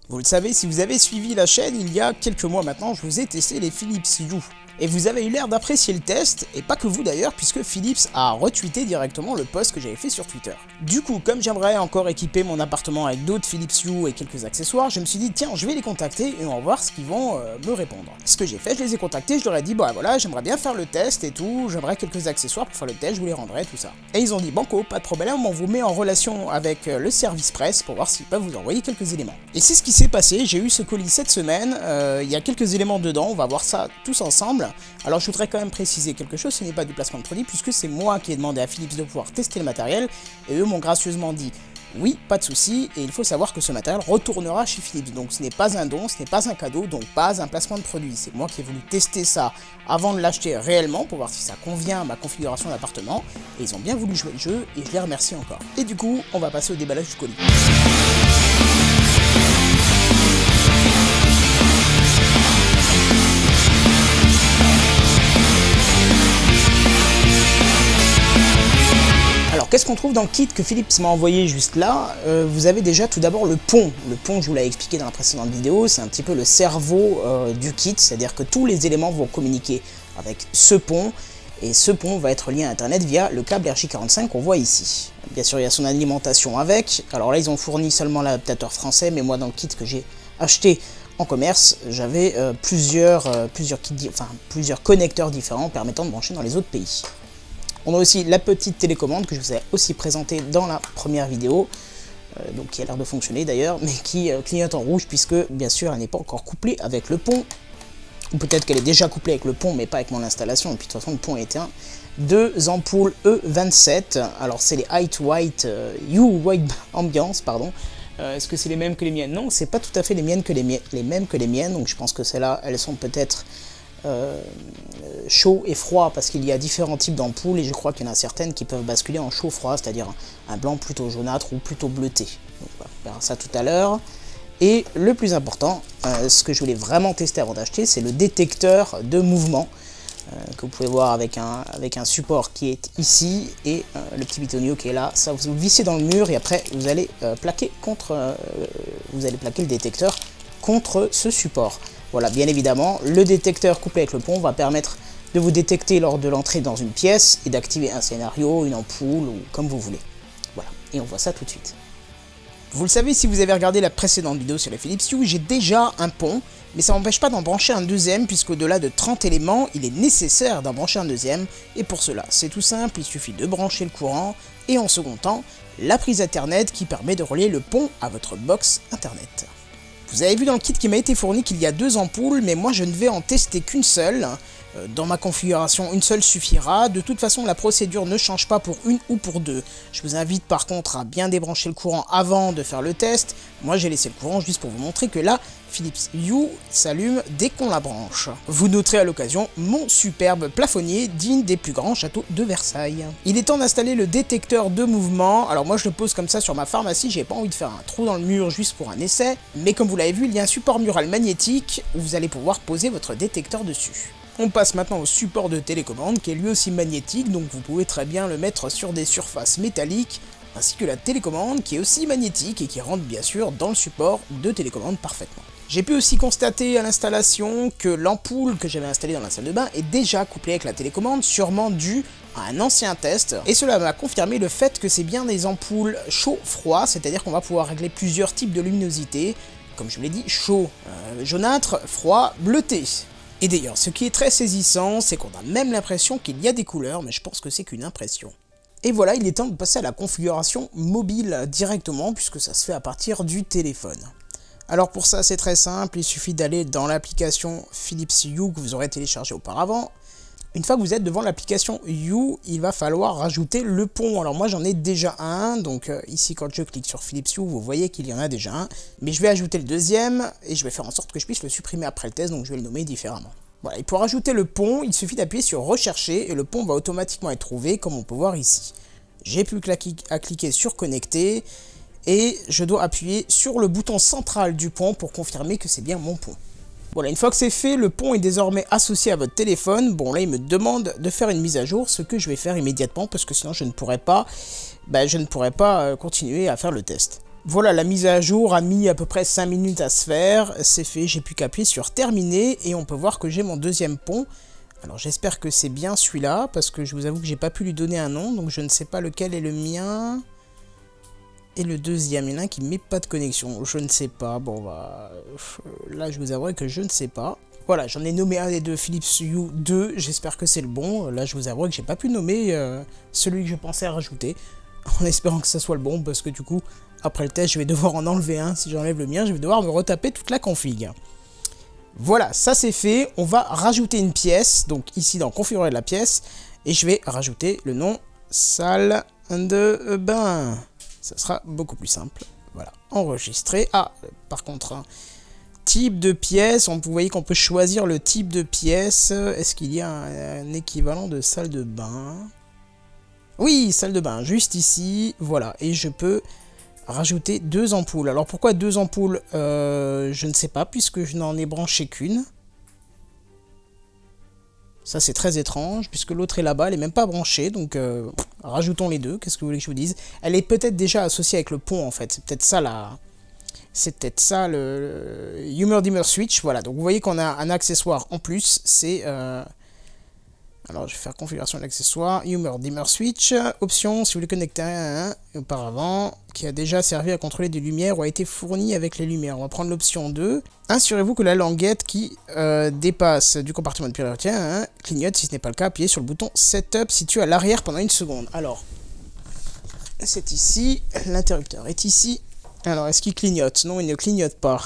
Vous le savez, si vous avez suivi la chaîne, il y a quelques mois maintenant, je vous ai testé les Philips Hue. Et vous avez eu l'air d'apprécier le test, et pas que vous d'ailleurs, puisque Philips a retweeté directement le post que j'avais fait sur Twitter. Du coup, comme j'aimerais encore équiper mon appartement avec d'autres Philips Hue et quelques accessoires, je me suis dit, tiens, je vais les contacter et on va voir ce qu'ils vont me répondre. Ce que j'ai fait, je les ai contactés, je leur ai dit, bah voilà, j'aimerais bien faire le test et tout, j'aimerais quelques accessoires pour faire le test, je vous les rendrai, tout ça. Et ils ont dit, banco, pas de problème, on vous met en relation avec le service presse pour voir s'ils peuvent vous envoyer quelques éléments. Et c'est ce qui s'est passé, j'ai eu ce colis cette semaine, il y a quelques éléments dedans, on va voir ça tous ensemble. Alors je voudrais quand même préciser quelque chose, ce n'est pas du placement de produit puisque c'est moi qui ai demandé à Philips de pouvoir tester le matériel et eux m'ont gracieusement dit oui, pas de souci, et il faut savoir que ce matériel retournera chez Philips, donc ce n'est pas un don, ce n'est pas un cadeau, donc pas un placement de produit. C'est moi qui ai voulu tester ça avant de l'acheter réellement pour voir si ça convient à ma configuration d'appartement, et ils ont bien voulu jouer le jeu et je les remercie encore. Et du coup, on va passer au déballage du colis. Alors qu'est-ce qu'on trouve dans le kit que Philips m'a envoyé juste là? Vous avez déjà tout d'abord le pont. Le pont, je vous l'ai expliqué dans la précédente vidéo, c'est un petit peu le cerveau du kit, c'est-à-dire que tous les éléments vont communiquer avec ce pont, et ce pont va être lié à Internet via le câble RJ45 qu'on voit ici. Bien sûr, il y a son alimentation avec, alors là ils ont fourni seulement l'adaptateur français, mais moi dans le kit que j'ai acheté en commerce, j'avais plusieurs connecteurs différents permettant de brancher dans les autres pays. On a aussi la petite télécommande que je vous ai aussi présentée dans la première vidéo, donc qui a l'air de fonctionner d'ailleurs, mais qui clignote en rouge puisque bien sûr elle n'est pas encore couplée avec le pont, ou peut-être qu'elle est déjà couplée avec le pont mais pas avec mon installation, et puis de toute façon le pont est éteint. Deux ampoules E27, alors c'est les Height White Hue White Ambiance, pardon. Est-ce que c'est les mêmes que les miennes? Non, c'est pas tout à fait les mêmes que les miennes, donc je pense que celles-là, elles sont peut-être chaud et froid parce qu'il y a différents types d'ampoules et je crois qu'il y en a certaines qui peuvent basculer en chaud-froid, c'est-à-dire un blanc plutôt jaunâtre ou plutôt bleuté. Donc, voilà, on verra ça tout à l'heure. Et le plus important, ce que je voulais vraiment tester avant d'acheter, c'est le détecteur de mouvement que vous pouvez voir avec un support qui est ici et le petit bitonio qui est là. Ça, vous le vissez dans le mur et après vous allez plaquer le détecteur contre ce support. Voilà, bien évidemment, le détecteur couplé avec le pont va permettre de vous détecter lors de l'entrée dans une pièce et d'activer un scénario, une ampoule ou comme vous voulez. Voilà, et on voit ça tout de suite. Vous le savez, si vous avez regardé la précédente vidéo sur les Philips Hue, j'ai déjà un pont, mais ça n'empêche pas d'en brancher un deuxième, puisqu'au-delà de 30 éléments, il est nécessaire d'en brancher un deuxième, et pour cela, c'est tout simple, il suffit de brancher le courant, et en second temps, la prise Ethernet qui permet de relier le pont à votre box Internet. Vous avez vu dans le kit qui m'a été fourni qu'il y a deux ampoules, mais moi je ne vais en tester qu'une seule. Dans ma configuration, une seule suffira. De toute façon, la procédure ne change pas pour une ou pour deux. Je vous invite par contre à bien débrancher le courant avant de faire le test. Moi j'ai laissé le courant juste pour vous montrer que la Philips Hue s'allume dès qu'on la branche. Vous noterez à l'occasion mon superbe plafonnier digne des plus grands châteaux de Versailles. Il est temps d'installer le détecteur de mouvement. Alors moi je le pose comme ça sur ma pharmacie, j'ai pas envie de faire un trou dans le mur juste pour un essai. Mais comme vous l'avez vu, il y a un support mural magnétique où vous allez pouvoir poser votre détecteur dessus. On passe maintenant au support de télécommande qui est lui aussi magnétique, donc vous pouvez très bien le mettre sur des surfaces métalliques, ainsi que la télécommande qui est aussi magnétique et qui rentre bien sûr dans le support de télécommande parfaitement. J'ai pu aussi constater à l'installation que l'ampoule que j'avais installée dans la salle de bain est déjà couplée avec la télécommande, sûrement dû à un ancien test, et cela m'a confirmé le fait que c'est bien des ampoules chaud-froid, c'est-à-dire qu'on va pouvoir régler plusieurs types de luminosité, comme je vous l'ai dit, chaud, jaunâtre, froid, bleuté. Et d'ailleurs, ce qui est très saisissant, c'est qu'on a même l'impression qu'il y a des couleurs, mais je pense que c'est qu'une impression. Et voilà, il est temps de passer à la configuration mobile directement, puisque ça se fait à partir du téléphone. Alors pour ça, c'est très simple, il suffit d'aller dans l'application Philips Hue que vous aurez téléchargée auparavant. Une fois que vous êtes devant l'application Hue, il va falloir rajouter le pont. Alors moi j'en ai déjà un, donc ici quand je clique sur Philips Hue, vous voyez qu'il y en a déjà un. Mais je vais ajouter le deuxième, et je vais faire en sorte que je puisse le supprimer après le test, donc je vais le nommer différemment. Voilà, et pour ajouter le pont, il suffit d'appuyer sur Rechercher, et le pont va automatiquement être trouvé, comme on peut voir ici. J'ai plus qu'à cliquer sur Connecter, et je dois appuyer sur le bouton central du pont pour confirmer que c'est bien mon pont. Voilà, une fois que c'est fait, le pont est désormais associé à votre téléphone. Bon, là, il me demande de faire une mise à jour, ce que je vais faire immédiatement, parce que sinon, je ne pourrais pas continuer à faire le test. Voilà, la mise à jour a mis à peu près 5 minutes à se faire, c'est fait, j'ai plus qu'à appuyer sur terminer et on peut voir que j'ai mon deuxième pont. Alors j'espère que c'est bien celui-là, parce que je vous avoue que j'ai pas pu lui donner un nom, donc je ne sais pas lequel est le mien. Et le deuxième, il y en a un qui ne met pas de connexion, je ne sais pas, bon bah... Là je vous avouerai que je ne sais pas. Voilà, j'en ai nommé un des deux, Philips Hue 2, j'espère que c'est le bon. Là je vous avouerai que j'ai pas pu nommer celui que je pensais rajouter, en espérant que ça soit le bon, parce que du coup... Après le test, je vais devoir en enlever un. Si j'enlève le mien, je vais devoir me retaper toute la config. Voilà, ça c'est fait. On va rajouter une pièce. Donc ici, dans configurer la pièce. Et je vais rajouter le nom salle de bain. Ça sera beaucoup plus simple. Voilà, enregistrer. Ah, par contre, hein, type de pièce. Vous voyez qu'on peut choisir le type de pièce. Est-ce qu'il y a un équivalent de salle de bain? Oui, salle de bain, juste ici. Voilà, et je peux... rajouter 2 ampoules. Alors pourquoi 2 ampoules? Je ne sais pas, puisque je n'en ai branché qu'une. Ça c'est très étrange, puisque l'autre est là-bas, elle est même pas branchée, donc rajoutons les deux, qu'est-ce que vous voulez que je vous dise? Elle est peut-être déjà associée avec le pont en fait, c'est peut-être ça la... C'est peut-être ça le Hummer Dimmer Switch, voilà. Donc vous voyez qu'on a un accessoire en plus, c'est... Alors, je vais faire configuration de l'accessoire, Hummer Dimmer Switch, option, si vous voulez connecter un auparavant, qui a déjà servi à contrôler des lumières ou a été fourni avec les lumières. On va prendre l'option 2. Assurez-vous que la languette qui dépasse du compartiment de priorité clignote. Si ce n'est pas le cas, appuyez sur le bouton Setup situé à l'arrière pendant 1 seconde. Alors, c'est ici, l'interrupteur est ici. Alors, est-ce qu'il clignote? Non, il ne clignote pas.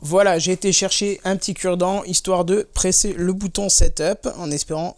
Voilà, j'ai été chercher un petit cure-dent, histoire de presser le bouton Setup, en espérant,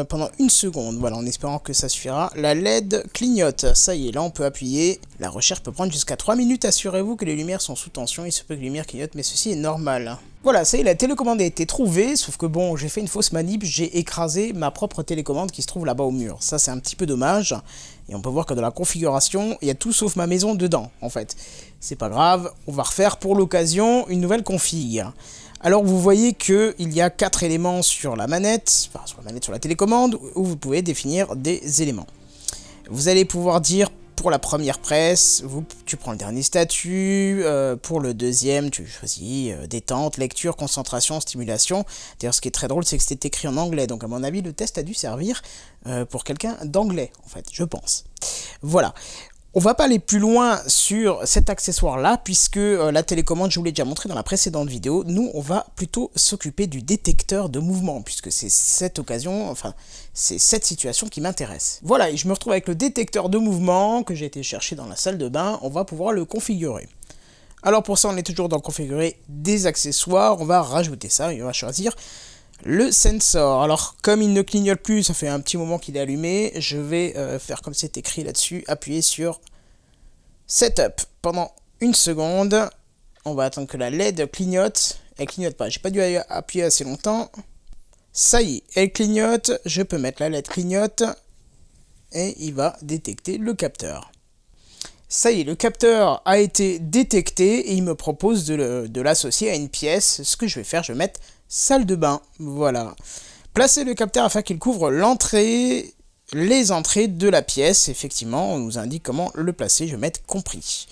pendant 1 seconde, voilà, en espérant que ça suffira. La LED clignote, ça y est, là on peut appuyer. La recherche peut prendre jusqu'à 3 minutes, assurez-vous que les lumières sont sous tension, il se peut que les lumières clignotent, mais ceci est normal. Voilà, ça y est, la télécommande a été trouvée, sauf que bon, j'ai fait une fausse manip, j'ai écrasé ma propre télécommande qui se trouve là-bas au mur. Ça c'est un petit peu dommage, et on peut voir que dans la configuration, il y a tout sauf ma maison dedans, en fait. C'est pas grave, on va refaire pour l'occasion une nouvelle config. Alors vous voyez qu'il y a 4 éléments sur la manette, enfin sur la manette, sur la télécommande, où vous pouvez définir des éléments. Vous allez pouvoir dire pour la première presse, tu prends le dernier statut, pour le deuxième tu choisis détente, lecture, concentration, stimulation. D'ailleurs ce qui est très drôle c'est que c'était écrit en anglais, donc à mon avis le test a dû servir pour quelqu'un d'anglais en fait, je pense. Voilà. On va pas aller plus loin sur cet accessoire-là, puisque la télécommande, je vous l'ai déjà montré dans la précédente vidéo. Nous, on va plutôt s'occuper du détecteur de mouvement, puisque c'est cette occasion, enfin, c'est cette situation qui m'intéresse. Voilà, et je me retrouve avec le détecteur de mouvement que j'ai été chercher dans la salle de bain. On va pouvoir le configurer. Alors pour ça, on est toujours dans configurer des accessoires. On va rajouter ça et on va choisir le sensor. Alors comme il ne clignote plus, ça fait un petit moment qu'il est allumé, je vais faire comme c'est écrit là-dessus, appuyer sur Setup pendant 1 seconde. On va attendre que la LED clignote. Elle clignote pas, j'ai pas dû appuyer assez longtemps. Ça y est, elle clignote, je peux mettre la LED clignote et il va détecter le capteur. Ça y est, le capteur a été détecté et il me propose de l'associer à une pièce. Ce que je vais faire, je vais mettre salle de bain, voilà. Placez le capteur afin qu'il couvre l'entrée, les entrées de la pièce. Effectivement, on nous indique comment le placer, je vais mettre compris.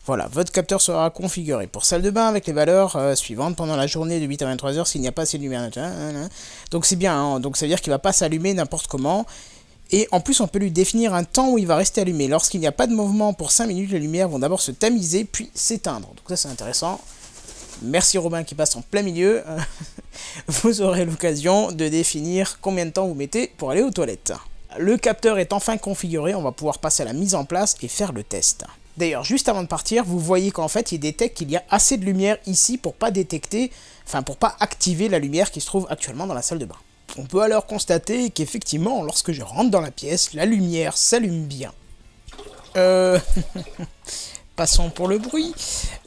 Voilà, votre capteur sera configuré pour salle de bain avec les valeurs suivantes pendant la journée de 8 à 23 h s'il n'y a pas assez de lumière. Donc c'est bien, hein, donc ça veut dire qu'il ne va pas s'allumer n'importe comment. Et en plus, on peut lui définir un temps où il va rester allumé. Lorsqu'il n'y a pas de mouvement pour 5 minutes, les lumières vont d'abord se tamiser, puis s'éteindre. Donc ça, c'est intéressant. Merci Robin qui passe en plein milieu. Vous aurez l'occasion de définir combien de temps vous mettez pour aller aux toilettes. Le capteur est enfin configuré, on va pouvoir passer à la mise en place et faire le test. D'ailleurs, juste avant de partir, vous voyez qu'en fait, il détecte qu'il y a assez de lumière ici pour pas détecter, enfin pour pas activer la lumière qui se trouve actuellement dans la salle de bain. On peut alors constater qu'effectivement, lorsque je rentre dans la pièce, la lumière s'allume bien. Passons pour le bruit.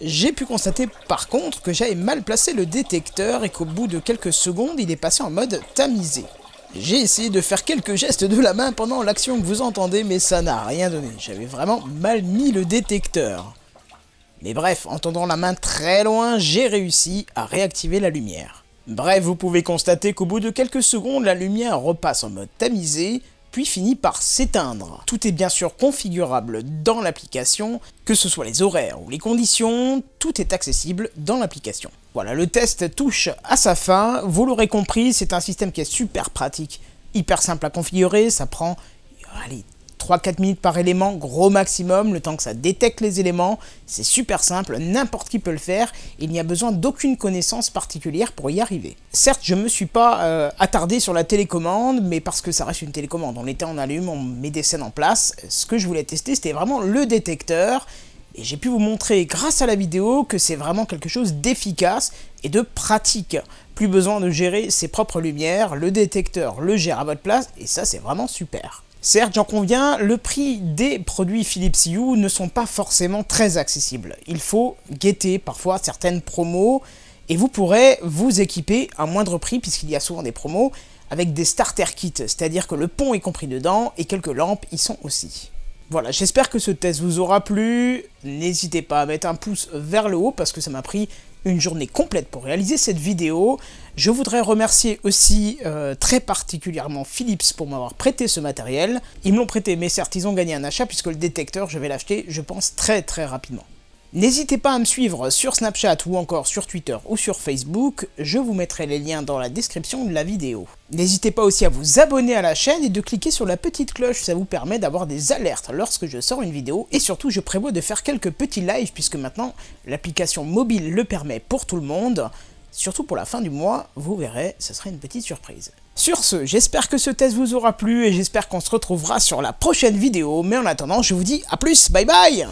J'ai pu constater par contre que j'avais mal placé le détecteur et qu'au bout de quelques secondes, il est passé en mode tamisé. J'ai essayé de faire quelques gestes de la main pendant l'action que vous entendez, mais ça n'a rien donné. J'avais vraiment mal mis le détecteur. Mais bref, en tendant la main très loin, j'ai réussi à réactiver la lumière. Bref, vous pouvez constater qu'au bout de quelques secondes, la lumière repasse en mode tamisé, puis finit par s'éteindre. Tout est bien sûr configurable dans l'application, que ce soit les horaires ou les conditions, tout est accessible dans l'application. Voilà, le test touche à sa fin, vous l'aurez compris, c'est un système qui est super pratique, hyper simple à configurer, ça prend, allez, 3-4 minutes par élément, gros maximum, le temps que ça détecte les éléments, c'est super simple, n'importe qui peut le faire, il n'y a besoin d'aucune connaissance particulière pour y arriver. Certes, je ne me suis pas attardé sur la télécommande, mais parce que ça reste une télécommande, on l'éteint, on allume, on met des scènes en place, ce que je voulais tester c'était vraiment le détecteur, et j'ai pu vous montrer grâce à la vidéo que c'est vraiment quelque chose d'efficace et de pratique. Plus besoin de gérer ses propres lumières, le détecteur le gère à votre place, et ça c'est vraiment super. Certes, j'en conviens, le prix des produits Philips Hue ne sont pas forcément très accessibles. Il faut guetter parfois certaines promos et vous pourrez vous équiper à moindre prix puisqu'il y a souvent des promos avec des starter kits, c'est-à-dire que le pont est compris dedans et quelques lampes y sont aussi. Voilà, j'espère que ce test vous aura plu. N'hésitez pas à mettre un pouce vers le haut parce que ça m'a pris une journée complète pour réaliser cette vidéo. Je voudrais remercier aussi très particulièrement Philips pour m'avoir prêté ce matériel. Ils me l'ont prêté, mais certes ils ont gagné un achat puisque le détecteur je vais l'acheter, je pense, très rapidement. N'hésitez pas à me suivre sur Snapchat ou encore sur Twitter ou sur Facebook, je vous mettrai les liens dans la description de la vidéo. N'hésitez pas aussi à vous abonner à la chaîne et de cliquer sur la petite cloche, ça vous permet d'avoir des alertes lorsque je sors une vidéo. Et surtout, je prévois de faire quelques petits lives puisque maintenant l'application mobile le permet pour tout le monde. Surtout pour la fin du mois, vous verrez, ce sera une petite surprise. Sur ce, j'espère que ce test vous aura plu et j'espère qu'on se retrouvera sur la prochaine vidéo. Mais en attendant, je vous dis à plus, bye bye!